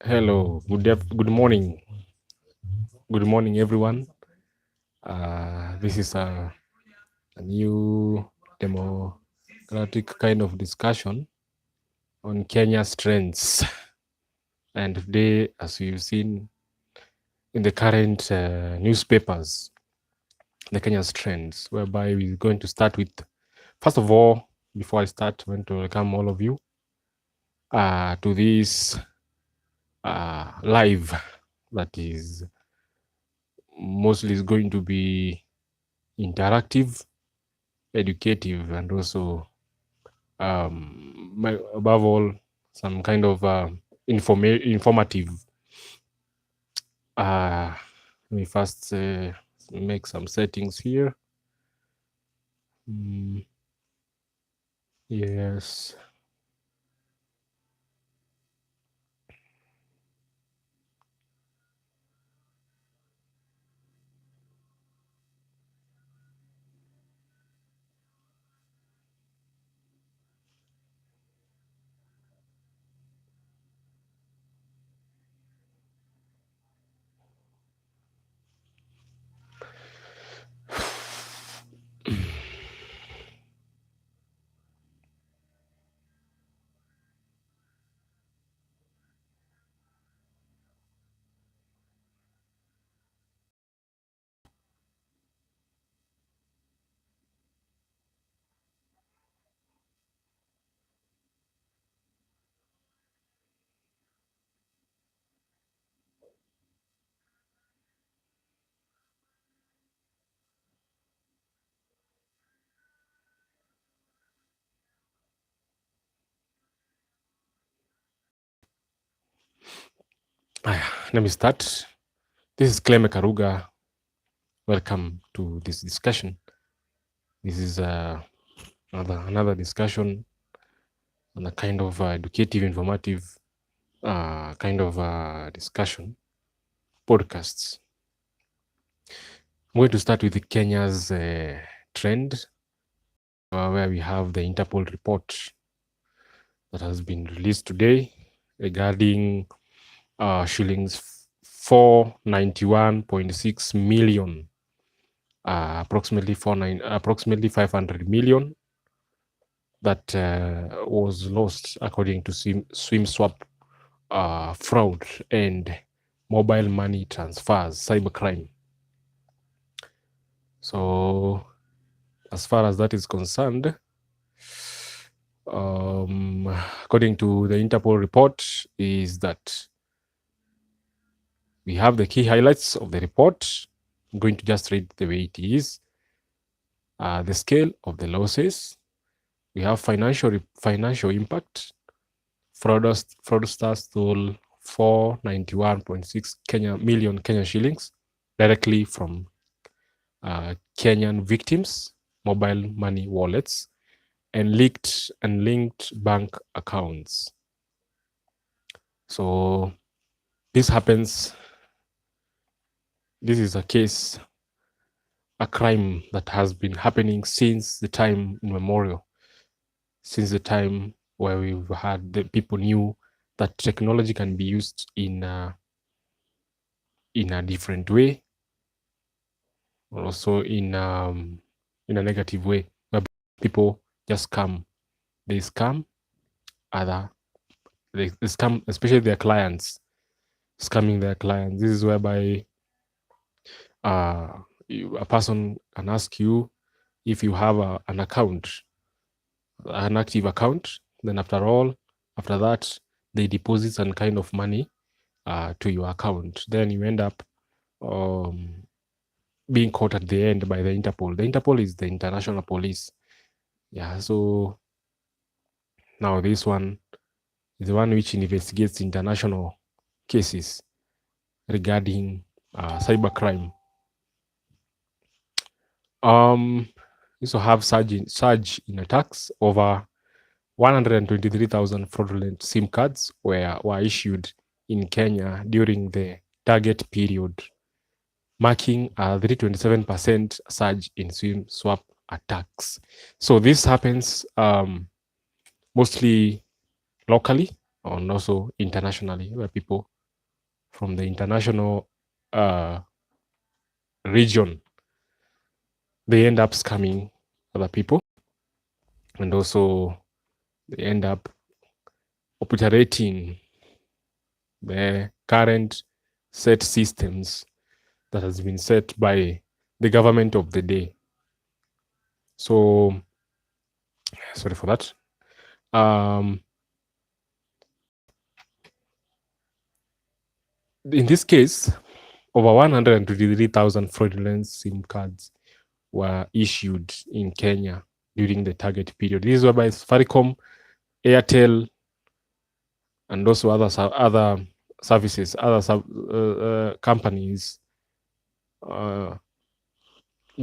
Hello, good morning. Good morning, everyone. This is a new democratic kind of discussion on Kenya's trends. And today, as you've seen in the current newspapers, the Kenya's trends, whereby we're going to start with, first of all, before I start, I want to welcome all of you to this live that is mostly is going to be interactive, educative, and also above all some kind of informative. Let me first make some settings here. Yes. Let me start. This is Cleme Karuga. Welcome to this discussion. This is another discussion on a kind of educative, informative kind of discussion podcasts. I'm going to start with Kenya's trend, where we have the Interpol report that has been released today regarding shillings 491.6 million, approximately 500 million that was lost according to SwimSwap fraud and mobile money transfers, cybercrime. So as far as that is concerned, according to the Interpol report, is that we have the key highlights of the report. I'm going to just read the way it is. The scale of the losses. We have financial impact. Fraudsters stole 491.6 million Kenyan shillings directly from Kenyan victims' mobile money wallets and linked bank accounts. So this happens. This is a case, a crime that has been happening since the time immemorial, since the time where we've had the people knew that technology can be used in a different way, also in a negative way, where people just scam. They scam they scam, especially their clients, scamming their clients. This is whereby a person can ask you if you have an account, an active account. Then after that, they deposit some kind of money to your account. Then you end up being caught at the end by the Interpol. The Interpol is the international police. Yeah, so now this one is the one which investigates international cases regarding cybercrime. We also have surge in attacks. Over 123,000 fraudulent SIM cards were issued in Kenya during the target period, marking a 327% surge in SIM swap attacks. So this happens mostly locally, and also internationally, where people from the international region, they end up scamming other people, and also they end up obliterating the current set systems that has been set by the government of the day. So sorry for that. In this case, over 123,000 fraudulent SIM cards were issued in Kenya during the target period. This is whereby Safaricom, Airtel, and also other services, other companies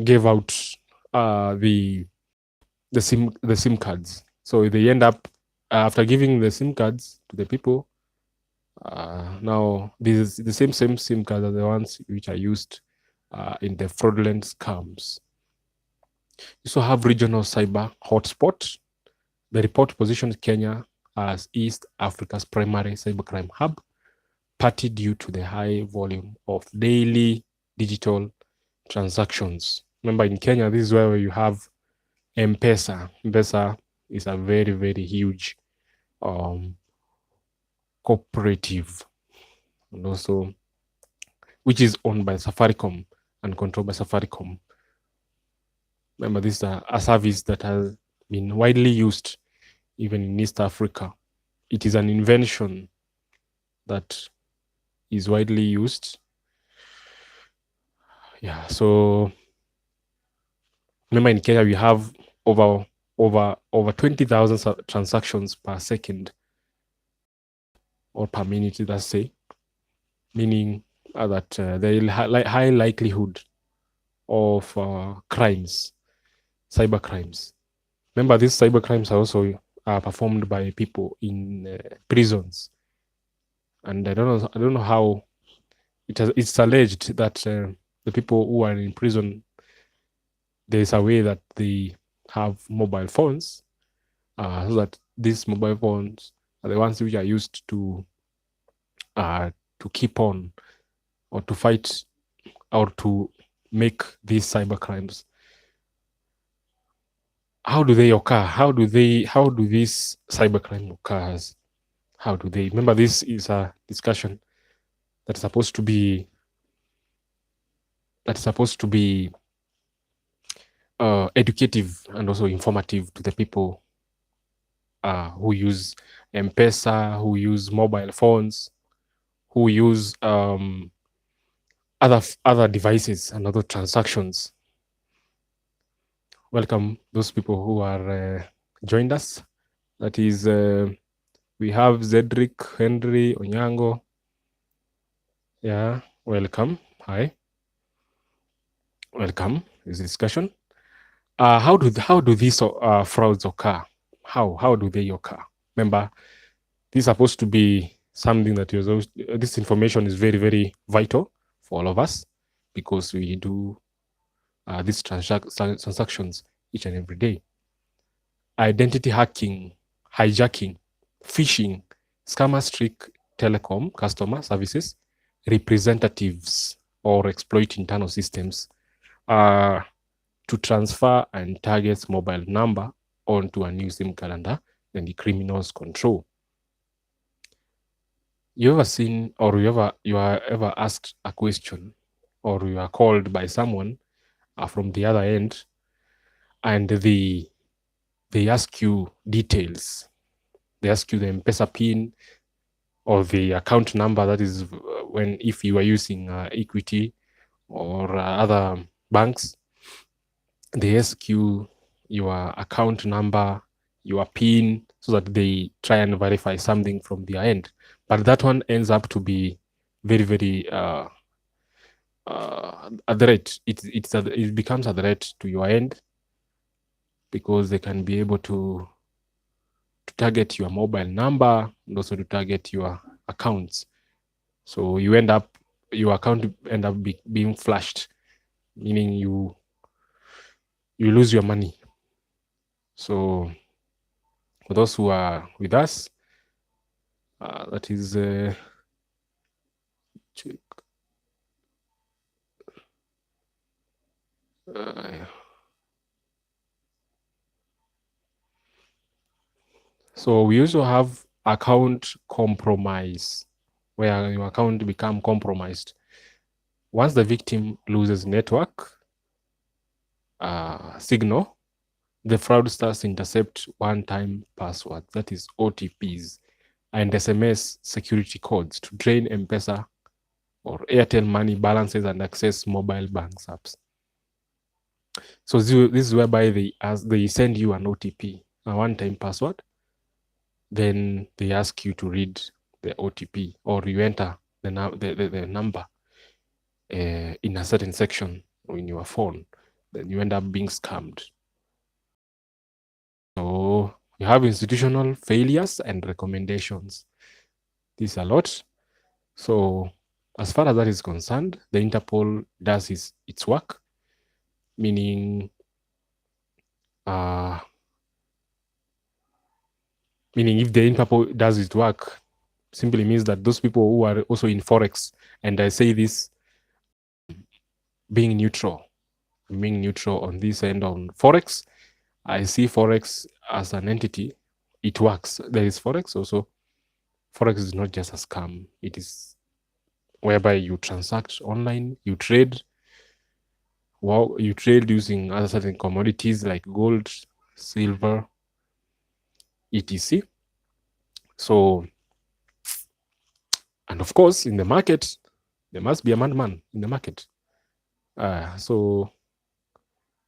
gave out the SIM cards. So they end up after giving the SIM cards to the people. Now these the same SIM cards are the ones which are used in the fraudulent scams. You also have regional cyber hotspot. The report positions Kenya as East Africa's primary cybercrime hub, partly due to the high volume of daily digital transactions. Remember, in Kenya, this is where you have M-Pesa. M-Pesa is a very, very huge cooperative, and also which is owned by Safaricom and controlled by Safaricom. Remember, this is a service that has been widely used even in East Africa. It is an invention that is widely used. Yeah, so remember, in Kenya we have over 20,000 transactions per second or per minute, let's say, meaning that there is high likelihood of crimes, cyber crimes. Remember, these cyber crimes are also performed by people in prisons, and I don't know how it's alleged that the people who are in prison, there is a way that they have mobile phones, so that these mobile phones are the ones which are used to keep on or to fight or to make these cyber crimes. How do they occur? How do these cybercrime occurs? How do they? Remember, this is a discussion that's supposed to be educative and also informative to the people who use M-Pesa, who use mobile phones, who use other devices and other transactions. Welcome those people who are joined us. That is, we have Zedric, Henry, Onyango. Yeah, welcome. Hi. Welcome. This discussion. How do these frauds occur? How do they occur? Remember, this is supposed to be something that this information is very, very vital for all of us, because we do these transactions each and every day. Identity hacking, hijacking, phishing, scammers trick telecom customer services representatives or exploit internal systems to transfer and target mobile number onto a new SIM calendar and the criminals control. You ever seen, or you are ever asked a question, or you are called by someone from the other end, and they ask you details. They ask you the M-Pesa PIN or the account number. That is if you are using Equity or other banks, they ask you your account number, your PIN, so that they try and verify something from their end. But that one ends up to be very, very a threat. It becomes a threat to your end, because they can be able to target your mobile number and also to target your accounts. So your account end up being flushed, meaning you lose your money. So for those who are with us, That is check. So we also have account compromise, where your account become compromised. Once the victim loses network signal, the fraudsters intercept one-time passwords, that is OTPs, and SMS security codes to drain M-Pesa or Airtel money balances and access mobile banks apps. So this is whereby they send you an OTP, a one-time password, then they ask you to read the OTP, or you enter the number in a certain section in your phone, then you end up being scammed. So you have institutional failures and recommendations. This is a lot. So as far as that is concerned, the Interpol does its work, meaning if the Interpol does its work, simply means that those people who are also in Forex, and I say this being neutral on this end on Forex, I see Forex as an entity. It works. There is Forex also. Forex is not just a scam. It is whereby you transact online, you trade. Well, you trade using other certain commodities like gold, silver, etc. So, and of course, in the market, there must be a madman in the market. So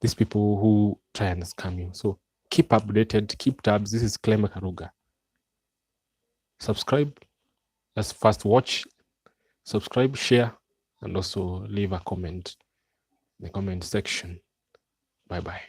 these people who try and scam you. So keep updated, keep tabs. This is Cleme Karuga. Subscribe. Let's first watch, subscribe, share, and also leave a comment in the comment section. Bye-bye.